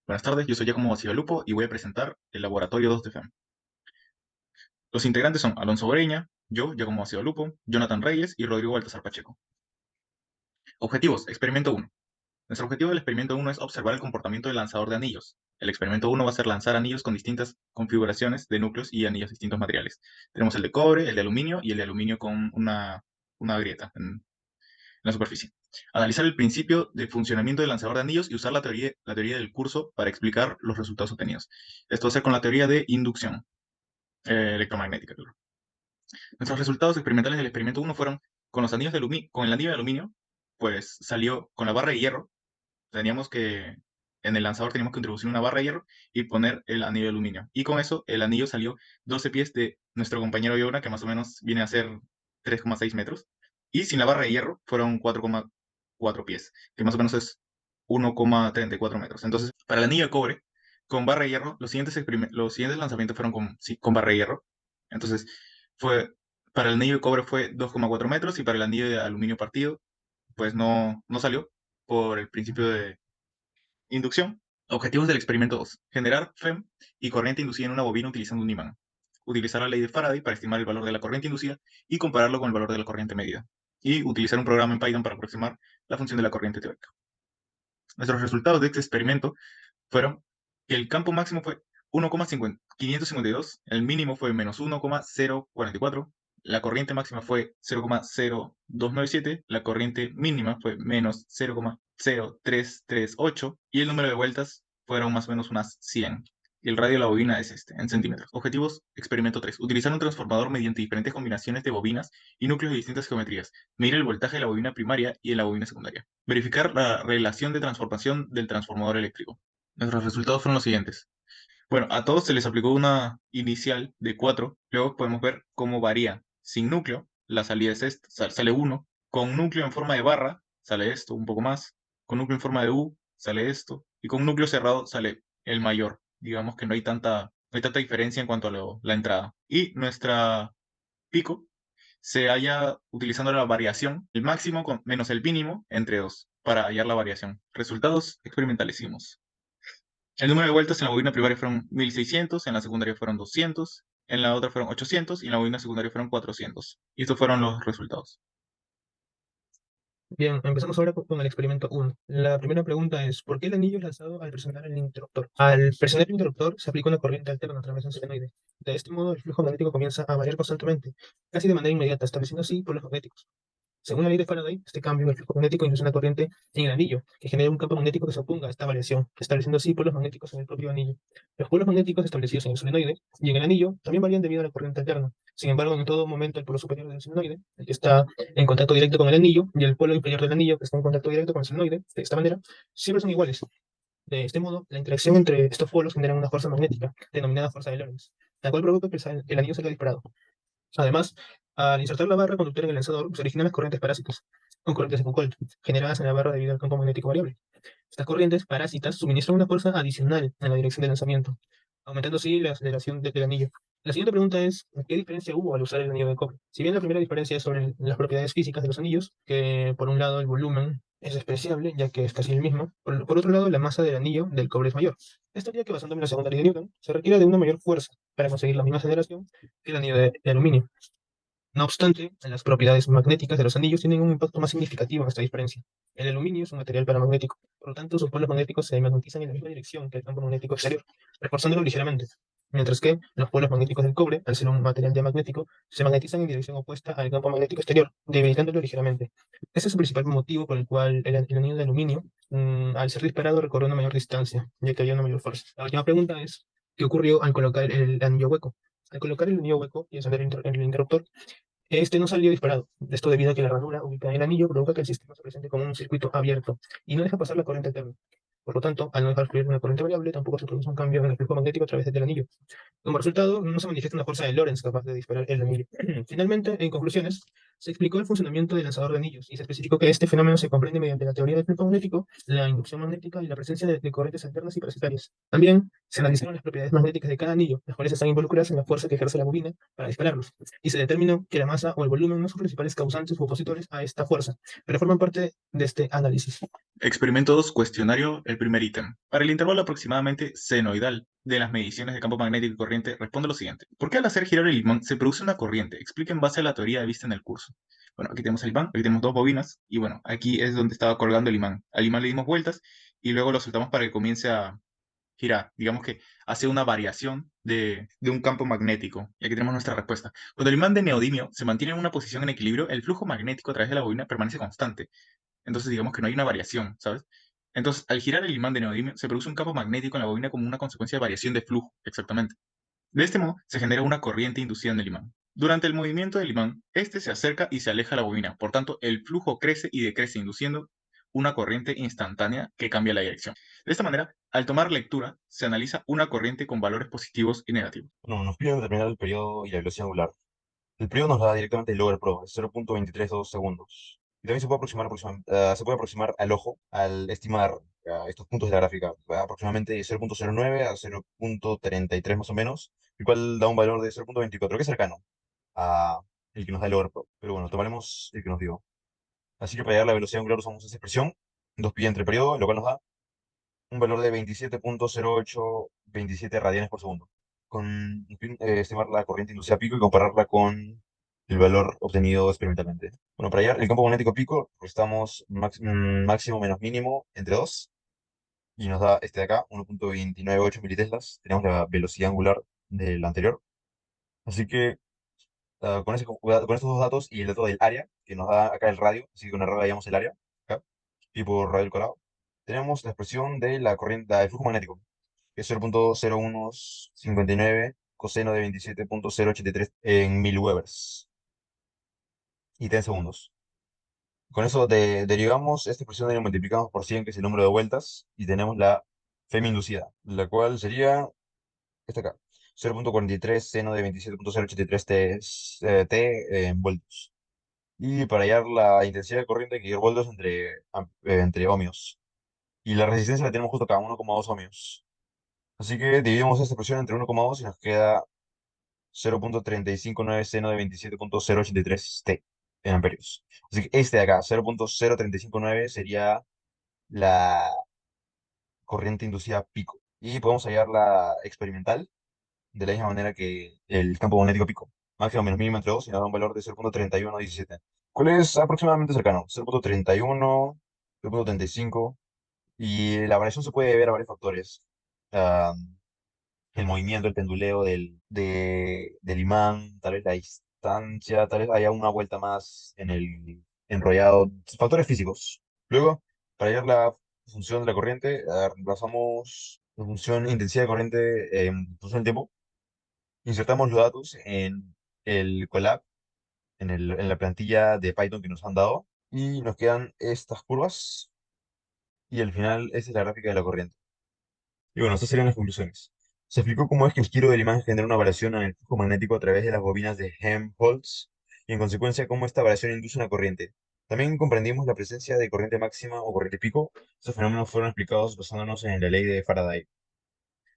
Buenas tardes, yo soy Giacomo Lupo y voy a presentar el Laboratorio 2 de FEM. Los integrantes son Alonso Breña, yo, Giacomo Lupo, Jonathan Reyes y Rodrigo Baltasar Pacheco. Objetivos, experimento 1. Nuestro objetivo del experimento 1 es observar el comportamiento del lanzador de anillos. El experimento 1 va a ser lanzar anillos con distintas configuraciones de núcleos y anillos de distintos materiales. Tenemos el de cobre, el de aluminio y el de aluminio con una grieta en la superficie. Analizar el principio de funcionamiento del lanzador de anillos y usar la teoría del curso para explicar los resultados obtenidos. Esto va a ser con la teoría de inducción electromagnética, claro. Nuestros resultados experimentales del experimento 1 fueron con los anillos de aluminio, con el anillo de aluminio, pues salió con la barra de hierro. En el lanzador teníamos que introducir una barra de hierro y poner el anillo de aluminio. Y con eso el anillo salió 12 pies de nuestro compañero Iona, que más o menos viene a ser 3,6 metros. Y sin la barra de hierro fueron 4,4 pies, que más o menos es 1,34 metros. Entonces, para el anillo de cobre, con barra de hierro, los siguientes lanzamientos fueron con barra de hierro. Entonces, para el anillo de cobre fue 2,4 metros y para el anillo de aluminio partido, pues no salió por el principio de inducción. Objetivos del experimento 2. Generar FEM y corriente inducida en una bobina utilizando un imán. Utilizar la ley de Faraday para estimar el valor de la corriente inducida y compararlo con el valor de la corriente medida. Y utilizar un programa en Python para aproximar la función de la corriente teórica. Nuestros resultados de este experimento fueron que el campo máximo fue 1,552, el mínimo fue menos 1,044, la corriente máxima fue 0,0297, la corriente mínima fue menos 0,0338 y el número de vueltas fueron más o menos unas 100. Y el radio de la bobina es en centímetros. Objetivos, experimento 3. Utilizar un transformador mediante diferentes combinaciones de bobinas y núcleos de distintas geometrías. Medir el voltaje de la bobina primaria y de la bobina secundaria. Verificar la relación de transformación del transformador eléctrico. Nuestros resultados fueron los siguientes. Bueno, a todos se les aplicó una inicial de 4. Luego podemos ver cómo varía. Sin núcleo, la salida es esta, sale 1. Con núcleo en forma de barra, sale esto, un poco más. Con núcleo en forma de U, sale esto. Y con núcleo cerrado, sale el mayor. Digamos que no hay tanta diferencia en cuanto a la entrada. Y nuestra pico se halla utilizando la variación, el máximo menos el mínimo, entre 2, para hallar la variación. Resultados experimentales hicimos. El número de vueltas en la bobina primaria fueron 1600, en la secundaria fueron 200, en la otra fueron 800 y en la bobina secundaria fueron 400. Y estos fueron los resultados. Bien, empezamos ahora con el experimento 1. La primera pregunta es, ¿por qué el anillo es lanzado al presionar el interruptor? Al presionar el interruptor se aplica una corriente alterna a través de un solenoide. De este modo, el flujo magnético comienza a variar constantemente, casi de manera inmediata, estableciendo así polos magnéticos. Según la ley de Faraday, este cambio en el flujo magnético induce una corriente en el anillo, que genera un campo magnético que se oponga a esta variación, estableciendo así polos magnéticos en el propio anillo. Los polos magnéticos establecidos en el solenoide y en el anillo también varían debido a la corriente alterna. Sin embargo, en todo momento el polo superior del solenoide, el que está en contacto directo con el anillo, y el polo inferior del anillo, que está en contacto directo con el solenoide, de esta manera, siempre son iguales. De este modo, la interacción entre estos polos genera una fuerza magnética, denominada fuerza de Lorentz, la cual provoca que el anillo salga disparado. Además, al insertar la barra conductora en el lanzador, se originan las corrientes parásitas, o corrientes de Foucault, generadas en la barra debido al campo magnético variable. Estas corrientes parásitas suministran una fuerza adicional en la dirección del lanzamiento, aumentando así la aceleración del anillo. La siguiente pregunta es, ¿qué diferencia hubo al usar el anillo de cobre? Si bien la primera diferencia es sobre las propiedades físicas de los anillos, que por un lado el volumen es despreciable, ya que es casi el mismo, por otro lado la masa del anillo del cobre es mayor. Esto haría que, basándome en la segunda ley de Newton, se requiere de una mayor fuerza para conseguir la misma aceleración que el anillo de aluminio. No obstante, las propiedades magnéticas de los anillos tienen un impacto más significativo en esta diferencia. El aluminio es un material paramagnético, por lo tanto sus polos magnéticos se magnetizan en la misma dirección que el campo magnético exterior, reforzándolo ligeramente, mientras que los polos magnéticos del cobre, al ser un material diamagnético, se magnetizan en dirección opuesta al campo magnético exterior, debilitándolo ligeramente. Ese es el principal motivo por el cual el anillo de aluminio, al ser disparado, recorre una mayor distancia, ya que había una mayor fuerza. La última pregunta es, ¿qué ocurrió al colocar el anillo hueco? Al colocar el anillo hueco y encender el interruptor, este no salió disparado. Esto debido a que la ranura ubicada en el anillo provoca que el sistema se presente como un circuito abierto y no deja pasar la corriente alterna. Por lo tanto, al no dejar fluir una corriente variable, tampoco se produce un cambio en el flujo magnético a través del anillo. Como resultado, no se manifiesta una fuerza de Lorentz capaz de disparar el anillo. Finalmente, en conclusiones, se explicó el funcionamiento del lanzador de anillos y se especificó que este fenómeno se comprende mediante la teoría del flujo magnético, la inducción magnética y la presencia de corrientes alternas y parasitarias. También Se analizaron las propiedades magnéticas de cada anillo, las cuales están involucradas en la fuerza que ejerce la bobina para dispararlos, y se determinó que la masa o el volumen no son principales causantes u opositores a esta fuerza, pero forman parte de este análisis. Experimento 2, cuestionario, el primer ítem. Para el intervalo aproximadamente senoidal de las mediciones de campo magnético y corriente, responde lo siguiente. ¿Por qué al hacer girar el imán se produce una corriente? Explica en base a la teoría vista en el curso. Bueno, aquí tenemos el imán, aquí tenemos dos bobinas, y bueno, aquí es donde estaba colgando el imán. Al imán le dimos vueltas, y luego lo soltamos para que comience a girar. Digamos que hace una variación de un campo magnético. Y aquí tenemos nuestra respuesta. Cuando el imán de neodimio se mantiene en una posición en equilibrio, el flujo magnético a través de la bobina permanece constante. Entonces digamos que no hay una variación, ¿sabes? Entonces, al girar el imán de neodimio, se produce un campo magnético en la bobina como una consecuencia de variación de flujo, exactamente. De este modo, se genera una corriente inducida en el imán. Durante el movimiento del imán, este se acerca y se aleja de la bobina. Por tanto, el flujo crece y decrece, induciendo una corriente instantánea que cambia la dirección. De esta manera, al tomar lectura, se analiza una corriente con valores positivos y negativos. Bueno, nos piden determinar el periodo y la velocidad angular. El periodo nos da directamente el Lower Pro, es 0.232 segundos. Y también se puede aproximar al ojo al estimar estos puntos de la gráfica, aproximadamente 0.09 a 0.33 más o menos, el cual da un valor de 0.24, que es cercano a el que nos da el Lower Pro. Pero bueno, tomaremos el que nos dio. Así que para hallar la velocidad angular usamos esa expresión, 2pi entre periodo, lo cual nos da un valor de 27.0827 radianes por segundo. Con estimar la corriente inducida a pico y compararla con el valor obtenido experimentalmente. Bueno, para hallar el campo magnético pico, restamos máximo menos mínimo entre 2 y nos da este de acá, 1.298 militeslas. Tenemos la velocidad angular del anterior. Así que con estos dos datos y el dato del área, que nos da acá el radio, así que con el radio hallamos el área, acá, y por radio al cuadrado, tenemos la expresión de la corriente, del flujo magnético, que es 0.0159 coseno de 27.083 en miliwebers y 10 segundos. Con eso derivamos esta expresión y lo multiplicamos por 100, que es el número de vueltas, y tenemos la FEM inducida, la cual sería esta acá, 0.43 seno de 27.083 t en voltios. Y para hallar la intensidad de corriente hay que ir voltios entre ohmios. Y la resistencia la tenemos justo acá, 1,2 ohmios. Así que dividimos esta expresión entre 1,2 y nos queda 0.359 seno de 27.083 t en amperios. Así que este de acá, 0.0359, sería la corriente inducida pico. Y podemos hallar la experimental de la misma manera que el campo magnético pico. Máximo menos mínimo entre 2 y nos da un valor de 0.3117. ¿Cuál es aproximadamente cercano? 0.31, 0.35. Y la variación se puede ver a varios factores. Ah, el movimiento, el penduleo del imán, tal vez la distancia, tal vez haya una vuelta más en el enrollado, factores físicos. Luego, para hallar la función de la corriente, reemplazamos la función intensidad de corriente en función del tiempo, insertamos los datos en el Colab, en la plantilla de Python que nos han dado, y nos quedan estas curvas, y al final esta es la gráfica de la corriente. Y bueno, estas serían las conclusiones. Se explicó cómo es que el giro del imán genera una variación en el flujo magnético a través de las bobinas de Helmholtz y en consecuencia cómo esta variación induce una corriente. También comprendimos la presencia de corriente máxima o corriente pico. Estos fenómenos fueron explicados basándonos en la ley de Faraday.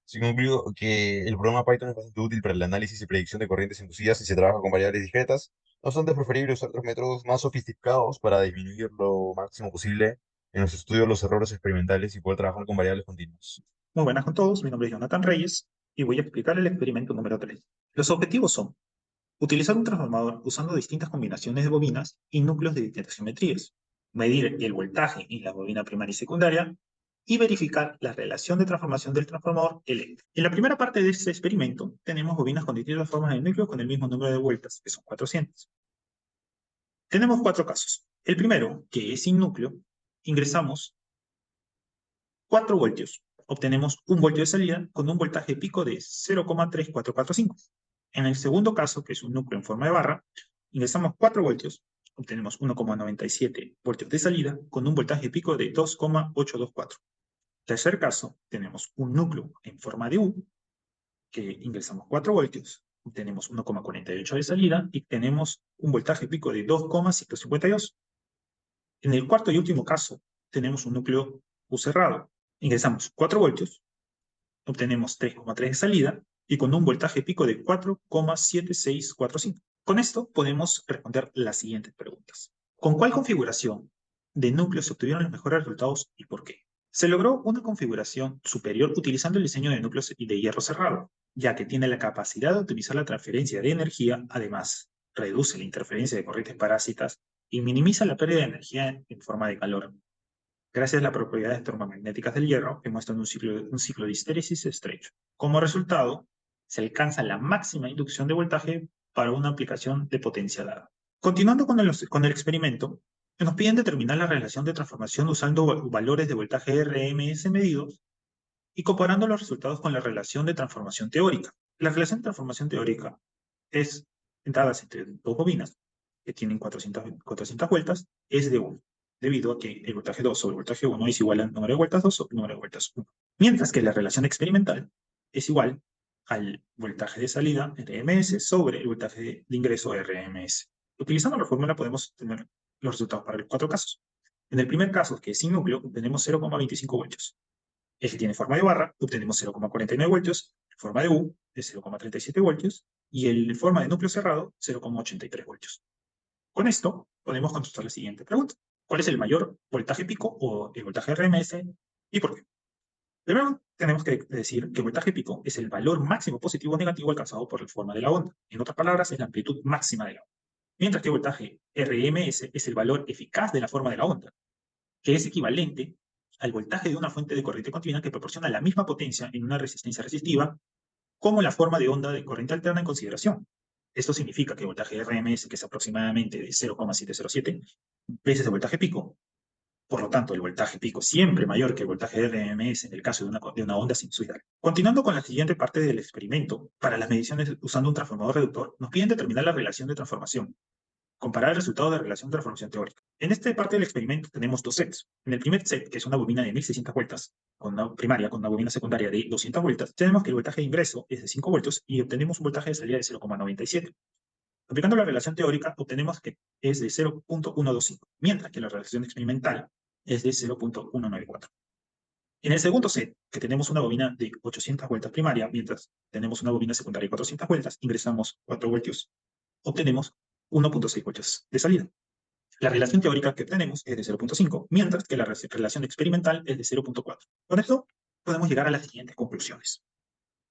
Se concluyó que el programa Python es bastante útil para el análisis y predicción de corrientes inducidas si se trabaja con variables discretas. No obstante, es preferible usar otros métodos más sofisticados para disminuir lo máximo posible en los estudios los errores experimentales y poder trabajar con variables continuas. Muy buenas con todos, mi nombre es Jonathan Reyes y voy a explicar el experimento número 3. Los objetivos son utilizar un transformador usando distintas combinaciones de bobinas y núcleos de distintas geometrías, medir el voltaje en la bobina primaria y secundaria y verificar la relación de transformación del transformador eléctrico. En la primera parte de este experimento tenemos bobinas con distintas formas de núcleo con el mismo número de vueltas, que son 400. Tenemos 4 casos. El primero, que es sin núcleo, ingresamos 4 voltios. Obtenemos un voltio de salida con un voltaje pico de 0,3445. En el segundo caso, que es un núcleo en forma de barra, ingresamos 4 voltios, obtenemos 1,97 voltios de salida con un voltaje pico de 2,824. Tercer caso, tenemos un núcleo en forma de U, que ingresamos 4 voltios, obtenemos 1,48 de salida y tenemos un voltaje pico de 2,152. En el cuarto y último caso, tenemos un núcleo U cerrado. Ingresamos 4 voltios, obtenemos 3,3 de salida y con un voltaje pico de 4,7645. Con esto podemos responder las siguientes preguntas. ¿Con cuál configuración de núcleo se obtuvieron los mejores resultados y por qué? Se logró una configuración superior utilizando el diseño de núcleos de hierro cerrado, ya que tiene la capacidad de optimizar la transferencia de energía, además reduce la interferencia de corrientes parásitas y minimiza la pérdida de energía en forma de calor, gracias a las propiedades termomagnéticas del hierro que muestran un ciclo de histéresis estrecho. Como resultado, se alcanza la máxima inducción de voltaje para una aplicación de potencia dada. Continuando con el experimento, nos piden determinar la relación de transformación usando valores de voltaje RMS medidos y comparando los resultados con la relación de transformación teórica. La relación de transformación teórica es dadas entre dos bobinas que tienen 400 vueltas, es de 1, debido a que el voltaje 2 sobre el voltaje 1 es igual al número de vueltas 2 sobre el número de vueltas 1. Mientras que la relación experimental es igual al voltaje de salida RMS sobre el voltaje de ingreso RMS. Utilizando la fórmula podemos tener los resultados para los 4 casos. En el primer caso, que es sin núcleo, obtenemos 0,25 voltios. El que tiene forma de barra, obtenemos 0,49 voltios, forma de U de 0,37 voltios y el forma de núcleo cerrado 0,83 voltios. Con esto podemos contestar la siguiente pregunta. ¿Cuál es el mayor voltaje pico o el voltaje RMS y por qué? Primero tenemos que decir que el voltaje pico es el valor máximo positivo o negativo alcanzado por la forma de la onda. En otras palabras, es la amplitud máxima de la onda. Mientras que el voltaje RMS es el valor eficaz de la forma de la onda, que es equivalente al voltaje de una fuente de corriente continua que proporciona la misma potencia en una resistencia resistiva como la forma de onda de corriente alterna en consideración. Esto significa que el voltaje RMS, que es aproximadamente de 0,707 veces el voltaje pico, por lo tanto, el voltaje pico siempre mayor que el voltaje RMS en el caso de una onda sinusoidal. Continuando con la siguiente parte del experimento, para las mediciones usando un transformador reductor, nos piden determinar la relación de transformación. Comparar el resultado de relación de transformación teórica. En esta parte del experimento tenemos dos sets. En el primer set, que es una bobina de 1600 vueltas, con una primaria, con una bobina secundaria de 200 vueltas, tenemos que el voltaje de ingreso es de 5 voltios y obtenemos un voltaje de salida de 0,97. Aplicando la relación teórica, obtenemos que es de 0,125, mientras que la relación experimental es de 0,194. En el segundo set, que tenemos una bobina de 800 vueltas primaria, mientras tenemos una bobina secundaria de 400 vueltas, ingresamos 4 voltios, obtenemos 1,6 voltios de salida. La relación teórica que obtenemos es de 0,5, mientras que la relación experimental es de 0,4. Con esto podemos llegar a las siguientes conclusiones.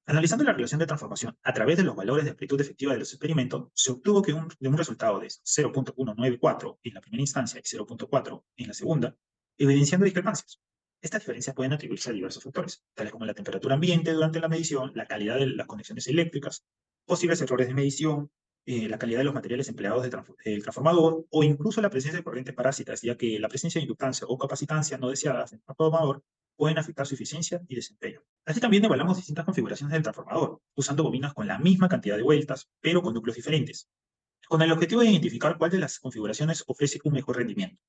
Analizando la relación de transformación a través de los valores de amplitud efectiva de los experimentos, se obtuvo que de un resultado de 0,194 en la primera instancia y 0,4 en la segunda, evidenciando discrepancias. Estas diferencias pueden atribuirse a diversos factores, tales como la temperatura ambiente durante la medición, la calidad de las conexiones eléctricas, posibles errores de medición, la calidad de los materiales empleados del transformador, o incluso la presencia de corrientes parásitas, ya que la presencia de inductancia o capacitancia no deseadas en el transformador pueden afectar su eficiencia y desempeño. Así también evaluamos distintas configuraciones del transformador, usando bobinas con la misma cantidad de vueltas, pero con núcleos diferentes, con el objetivo de identificar cuál de las configuraciones ofrece un mejor rendimiento.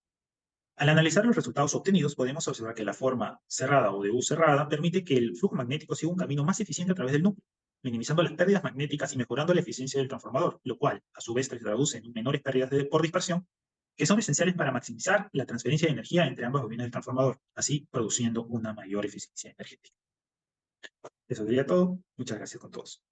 Al analizar los resultados obtenidos, podemos observar que la forma cerrada o de U cerrada permite que el flujo magnético siga un camino más eficiente a través del núcleo, minimizando las pérdidas magnéticas y mejorando la eficiencia del transformador, lo cual, a su vez, se traduce en menores pérdidas por dispersión, que son esenciales para maximizar la transferencia de energía entre ambas bobinas del transformador, así produciendo una mayor eficiencia energética. Eso sería todo. Muchas gracias con todos.